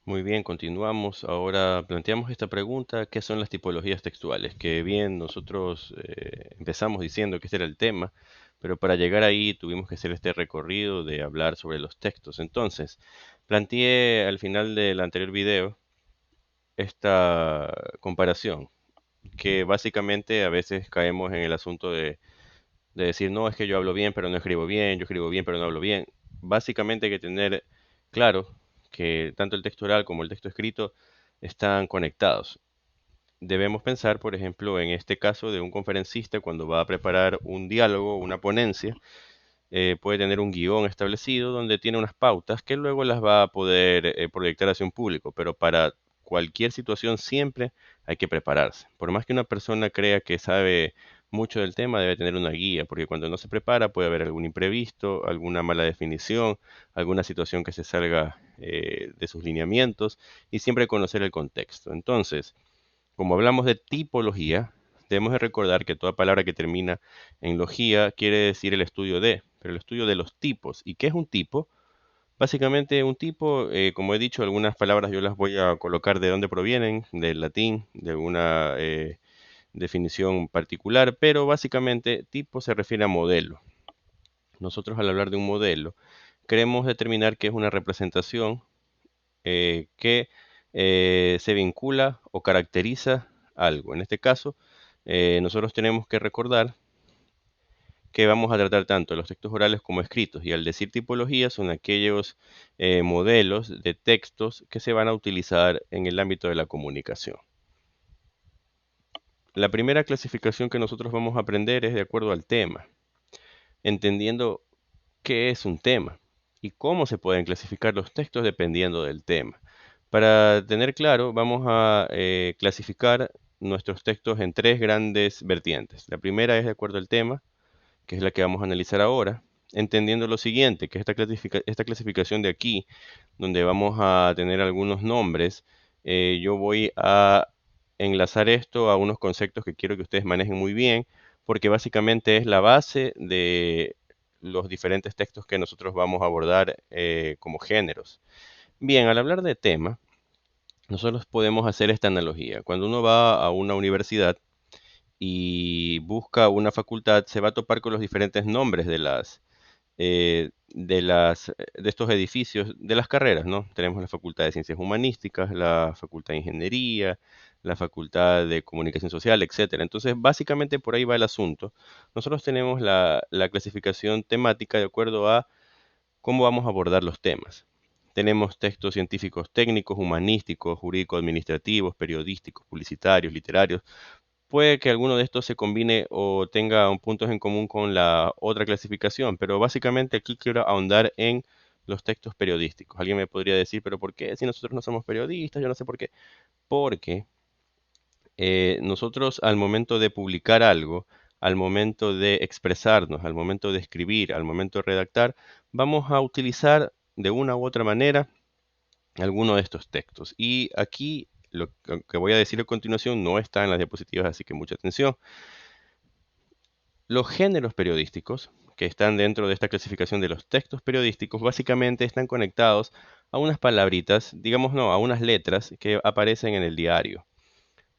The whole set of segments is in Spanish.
Muy bien, continuamos. Ahora planteamos esta pregunta, ¿qué son las tipologías textuales? Que bien, nosotros empezamos diciendo que este era el tema, pero para llegar ahí tuvimos que hacer este recorrido de hablar sobre los textos. Entonces, planteé al final del anterior video esta comparación, que básicamente a veces caemos en el asunto de decir, no, es que yo hablo bien, pero no escribo bien, yo escribo bien, pero no hablo bien. Básicamente hay que tener claro que tanto el texto oral como el texto escrito están conectados. Debemos pensar, por ejemplo, en este caso de un conferencista cuando va a preparar un diálogo, una ponencia, puede tener un guión establecido donde tiene unas pautas que luego las va a poder proyectar hacia un público, pero para cualquier situación siempre hay que prepararse. Por más que una persona crea que sabe mucho del tema, debe tener una guía, porque cuando no se prepara puede haber algún imprevisto, alguna mala definición, alguna situación que se salga de sus lineamientos y siempre conocer el contexto. Entonces, como hablamos de tipología, debemos de recordar que toda palabra que termina en logía quiere decir el estudio de, pero el estudio de los tipos. ¿Y qué es un tipo? Básicamente un tipo, como he dicho, algunas palabras yo las voy a colocar de dónde provienen, del latín, de alguna definición particular, pero básicamente tipo se refiere a modelo. Nosotros al hablar de un modelo, queremos determinar que es una representación que se vincula o caracteriza algo. En este caso, nosotros tenemos que recordar que vamos a tratar tanto los textos orales como escritos, y al decir tipología son aquellos modelos de textos que se van a utilizar en el ámbito de la comunicación. La primera clasificación que nosotros vamos a aprender es de acuerdo al tema, entendiendo qué es un tema y cómo se pueden clasificar los textos dependiendo del tema. Para tener claro, vamos a clasificar nuestros textos en tres grandes vertientes. La primera es de acuerdo al tema, que es la que vamos a analizar ahora, entendiendo lo siguiente, que esta clasificación de aquí, donde vamos a tener algunos nombres, yo voy a enlazar esto a unos conceptos que quiero que ustedes manejen muy bien, porque básicamente es la base de los diferentes textos que nosotros vamos a abordar como géneros. Bien, al hablar de tema, nosotros podemos hacer esta analogía. Cuando uno va a una universidad y busca una facultad, se va a topar con los diferentes nombres de estos edificios, de las carreras, ¿no? Tenemos la Facultad de Ciencias Humanísticas, la Facultad de Ingeniería, la Facultad de Comunicación Social, etcétera. Entonces, básicamente por ahí va el asunto. Nosotros tenemos la clasificación temática de acuerdo a cómo vamos a abordar los temas. Tenemos textos científicos técnicos, humanísticos, jurídicos, administrativos, periodísticos, publicitarios, literarios. Puede que alguno de estos se combine o tenga puntos en común con la otra clasificación, pero básicamente aquí quiero ahondar en los textos periodísticos. Alguien me podría decir, pero ¿por qué? Si nosotros no somos periodistas, yo no sé por qué. Porque nosotros al momento de publicar algo, al momento de expresarnos, al momento de escribir, al momento de redactar, vamos a utilizar de una u otra manera alguno de estos textos. Y aquí lo que voy a decir a continuación no está en las diapositivas, así que mucha atención. Los géneros periodísticos, que están dentro de esta clasificación de los textos periodísticos, básicamente están conectados a unas palabritas, digamos no, a unas letras que aparecen en el diario,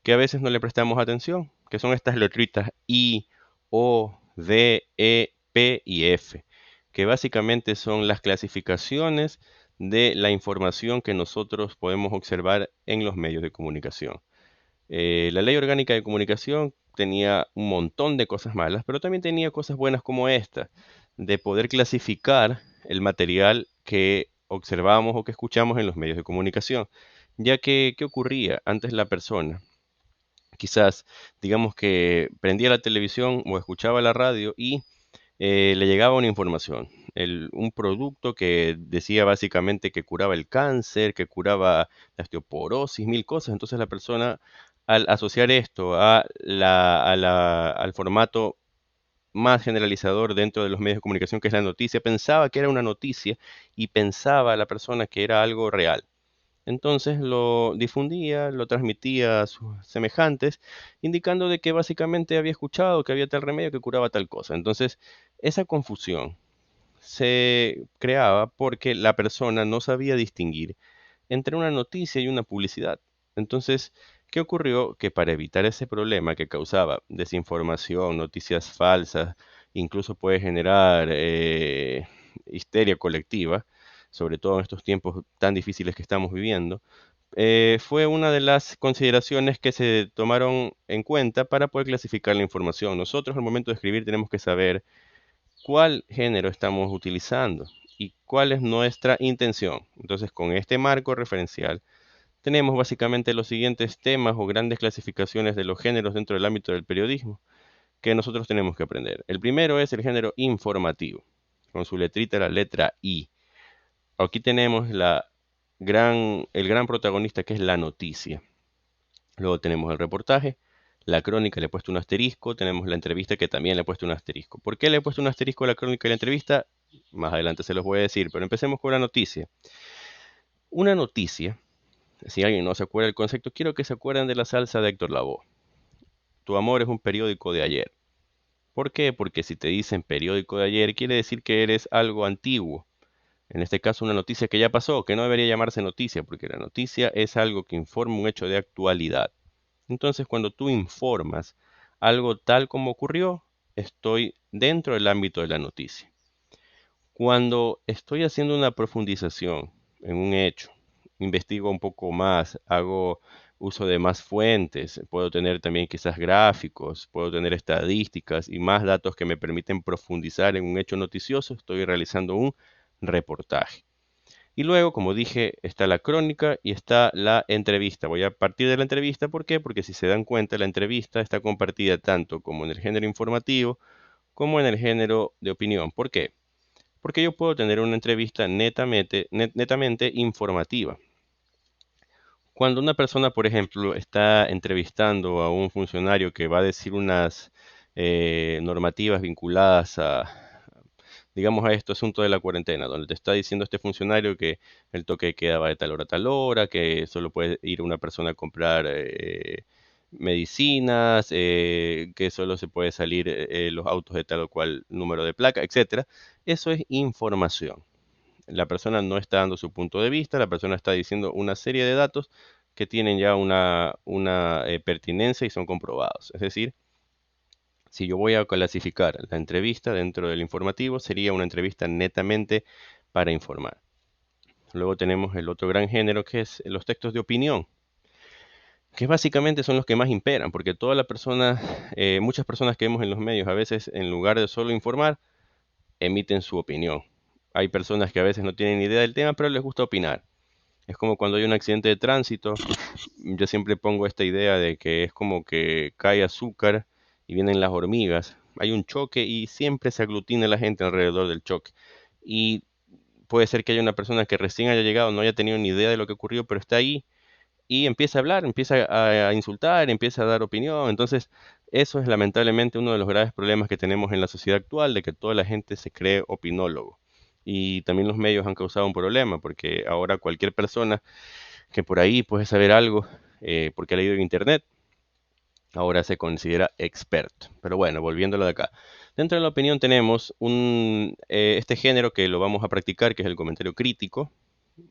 que a veces no le prestamos atención, que son estas letritas I, O, D, E, P y F, que básicamente son las clasificaciones de la información que nosotros podemos observar en los medios de comunicación. La Ley Orgánica de Comunicación tenía un montón de cosas malas, pero también tenía cosas buenas como esta, de poder clasificar el material que observamos o que escuchamos en los medios de comunicación. Ya que, ¿qué ocurría? Antes la persona, quizás, digamos que prendía la televisión o escuchaba la radio y le llegaba una información, un producto que decía básicamente que curaba el cáncer, que curaba la osteoporosis, mil cosas. Entonces la persona, al asociar esto al formato más generalizador dentro de los medios de comunicación, que es la noticia, pensaba que era una noticia y pensaba la persona que era algo real. Entonces lo difundía, lo transmitía a sus semejantes, indicando de que básicamente había escuchado que había tal remedio que curaba tal cosa. Entonces, esa confusión se creaba porque la persona no sabía distinguir entre una noticia y una publicidad. Entonces, ¿qué ocurrió? Que para evitar ese problema que causaba desinformación, noticias falsas, incluso puede generar histeria colectiva, sobre todo en estos tiempos tan difíciles que estamos viviendo, fue una de las consideraciones que se tomaron en cuenta para poder clasificar la información. Nosotros al momento de escribir tenemos que saber cuál género estamos utilizando y cuál es nuestra intención. Entonces, con este marco referencial, tenemos básicamente los siguientes temas o grandes clasificaciones de los géneros dentro del ámbito del periodismo que nosotros tenemos que aprender. El primero es el género informativo, con su letrita, la letra I. Aquí tenemos el gran protagonista que es la noticia. Luego tenemos el reportaje, la crónica le he puesto un asterisco, tenemos la entrevista que también le he puesto un asterisco. ¿Por qué le he puesto un asterisco a la crónica y la entrevista? Más adelante se los voy a decir, pero empecemos con la noticia. Una noticia, si alguien no se acuerda del concepto, quiero que se acuerden de la salsa de Héctor Lavoe. Tu amor es un periódico de ayer. ¿Por qué? Porque si te dicen periódico de ayer, quiere decir que eres algo antiguo. En este caso, una noticia que ya pasó, que no debería llamarse noticia, porque la noticia es algo que informa un hecho de actualidad. Entonces, cuando tú informas algo tal como ocurrió, estoy dentro del ámbito de la noticia. Cuando estoy haciendo una profundización en un hecho, investigo un poco más, hago uso de más fuentes, puedo tener también quizás gráficos, puedo tener estadísticas y más datos que me permiten profundizar en un hecho noticioso, estoy realizando un reportaje. Y luego, como dije, está la crónica y está la entrevista. Voy a partir de la entrevista, ¿por qué? Porque si se dan cuenta, la entrevista está compartida tanto como en el género informativo como en el género de opinión. ¿Por qué? Porque yo puedo tener una entrevista netamente informativa. Cuando una persona, por ejemplo, está entrevistando a un funcionario que va a decir unas normativas vinculadas digamos, a este asunto de la cuarentena, donde te está diciendo este funcionario que el toque de queda va de tal hora a tal hora, que solo puede ir una persona a comprar medicinas, que solo se puede salir los autos de tal o cual número de placa, etcétera. Eso es información. La persona no está dando su punto de vista, la persona está diciendo una serie de datos que tienen ya una pertinencia y son comprobados. Es decir, si yo voy a clasificar la entrevista dentro del informativo, sería una entrevista netamente para informar. Luego tenemos el otro gran género que es los textos de opinión, que básicamente son los que más imperan, porque muchas personas que vemos en los medios, a veces en lugar de solo informar, emiten su opinión. Hay personas que a veces no tienen ni idea del tema, pero les gusta opinar. Es como cuando hay un accidente de tránsito, yo siempre pongo esta idea de que es como que cae azúcar y vienen las hormigas. Hay un choque y siempre se aglutina la gente alrededor del choque. Y puede ser que haya una persona que recién haya llegado, no haya tenido ni idea de lo que ocurrió, pero está ahí y empieza a hablar, empieza a insultar, empieza a dar opinión. Entonces, eso es lamentablemente uno de los graves problemas que tenemos en la sociedad actual, de que toda la gente se cree opinólogo. Y también los medios han causado un problema, porque ahora cualquier persona que por ahí puede saber algo, porque ha leído en internet, ahora se considera experto. Pero bueno, volviéndolo de acá. Dentro de la opinión tenemos este género que lo vamos a practicar, que es el comentario crítico.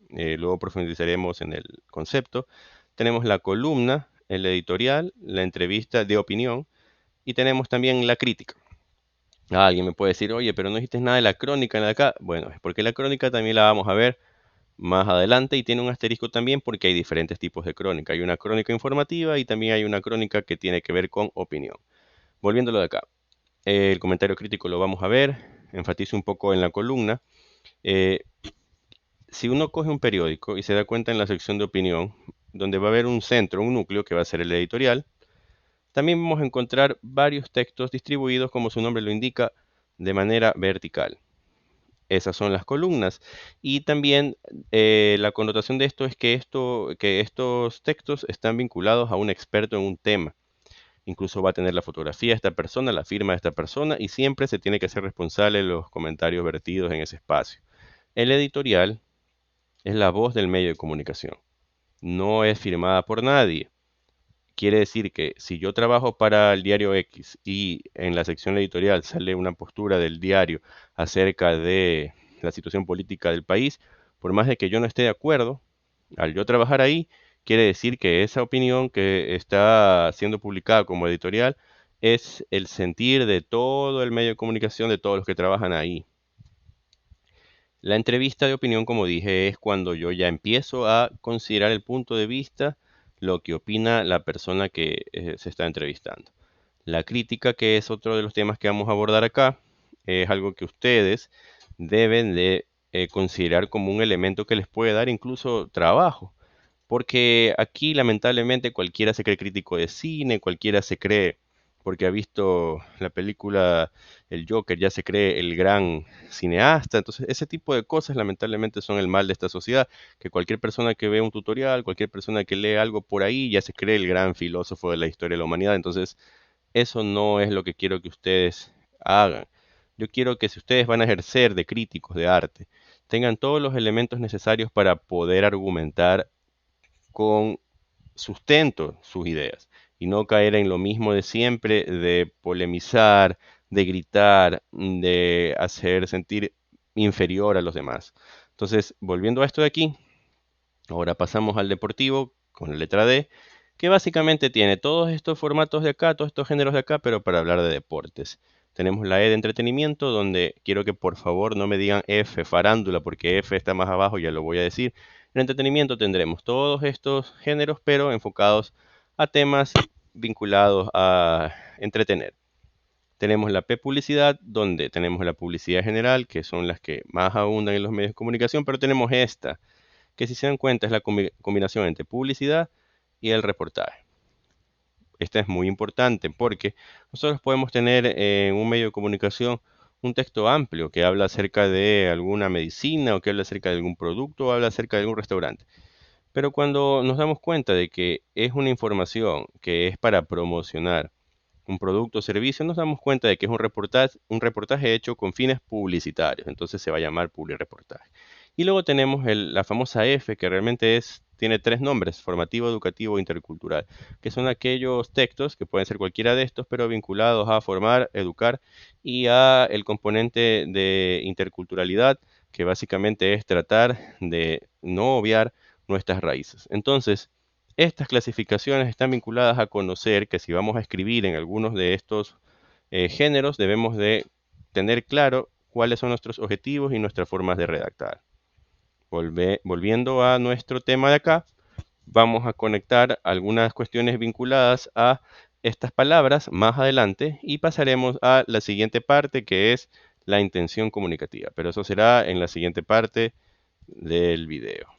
Luego profundizaremos en el concepto. Tenemos la columna, el editorial, la entrevista de opinión y tenemos también la crítica. Alguien me puede decir, oye, pero no dijiste nada de la crónica, nada de acá. Bueno, es porque la crónica también la vamos a ver más adelante y tiene un asterisco también porque hay diferentes tipos de crónica. Hay una crónica informativa y también hay una crónica que tiene que ver con opinión. Volviéndolo de acá, el comentario crítico lo vamos a ver, enfatizo un poco en la columna. Eh, si uno coge un periódico y se da cuenta en la sección de opinión, donde va a haber un centro, un núcleo que va a ser el editorial, también vamos a encontrar varios textos distribuidos, como su nombre lo indica, de manera vertical. Esas son las columnas. Y también la connotación de esto es que estos textos están vinculados a un experto en un tema. Incluso va a tener la fotografía de esta persona, la firma de esta persona y siempre se tiene que ser responsable de los comentarios vertidos en ese espacio. El editorial es la voz del medio de comunicación. No es firmada por nadie. Quiere decir que si yo trabajo para el diario X y en la sección editorial sale una postura del diario acerca de la situación política del país, por más de que yo no esté de acuerdo, Al yo trabajar ahí, quiere decir que esa opinión que está siendo publicada como editorial es el sentir de todo el medio de comunicación, de todos los que trabajan ahí. La entrevista de opinión, como dije, es cuando yo ya empiezo a considerar el punto de vista, lo que opina la persona que se está entrevistando. La crítica, que es otro de los temas que vamos a abordar acá, es algo que ustedes deben de considerar como un elemento que les puede dar incluso trabajo. Porque aquí lamentablemente cualquiera se cree crítico de cine, cualquiera se cree, porque ha visto la película El Joker, ya se cree el gran cineasta. Entonces, ese tipo de cosas lamentablemente son el mal de esta sociedad, que cualquier persona que ve un tutorial, cualquier persona que lee algo por ahí, ya se cree el gran filósofo de la historia de la humanidad. Entonces, eso no es lo que quiero que ustedes hagan. Yo quiero que si ustedes van a ejercer de críticos de arte, tengan todos los elementos necesarios para poder argumentar con sustento sus ideas y no caer en lo mismo de siempre, de polemizar, de gritar, de hacer sentir inferior a los demás. Entonces, volviendo a esto de aquí, ahora pasamos al deportivo con la letra D, que básicamente tiene todos estos formatos de acá, todos estos géneros de acá, pero para hablar de deportes. Tenemos la E de entretenimiento, donde quiero que por favor no me digan F, farándula, porque F está más abajo, ya lo voy a decir. En entretenimiento tendremos todos estos géneros, pero enfocados a temas vinculados a entretener. Tenemos la P publicidad, donde tenemos la publicidad general, que son las que más abundan en los medios de comunicación, pero tenemos esta, que si se dan cuenta es la combinación entre publicidad y el reportaje. Esta es muy importante porque nosotros podemos tener en un medio de comunicación un texto amplio que habla acerca de alguna medicina o que habla acerca de algún producto o habla acerca de algún restaurante. Pero cuando nos damos cuenta de que es una información que es para promocionar un producto o servicio, nos damos cuenta de que es un reportaje hecho con fines publicitarios, entonces se va a llamar publireportaje. Y luego tenemos la famosa F, que realmente tiene tres nombres: formativo, educativo e intercultural, que son aquellos textos que pueden ser cualquiera de estos, pero vinculados a formar, educar y a el componente de interculturalidad, que básicamente es tratar de no obviar nuestras raíces. Entonces, estas clasificaciones están vinculadas a conocer que si vamos a escribir en algunos de estos géneros, debemos de tener claro cuáles son nuestros objetivos y nuestras formas de redactar. Volviendo a nuestro tema de acá, vamos a conectar algunas cuestiones vinculadas a estas palabras más adelante y pasaremos a la siguiente parte, que es la intención comunicativa. Pero eso será en la siguiente parte del video.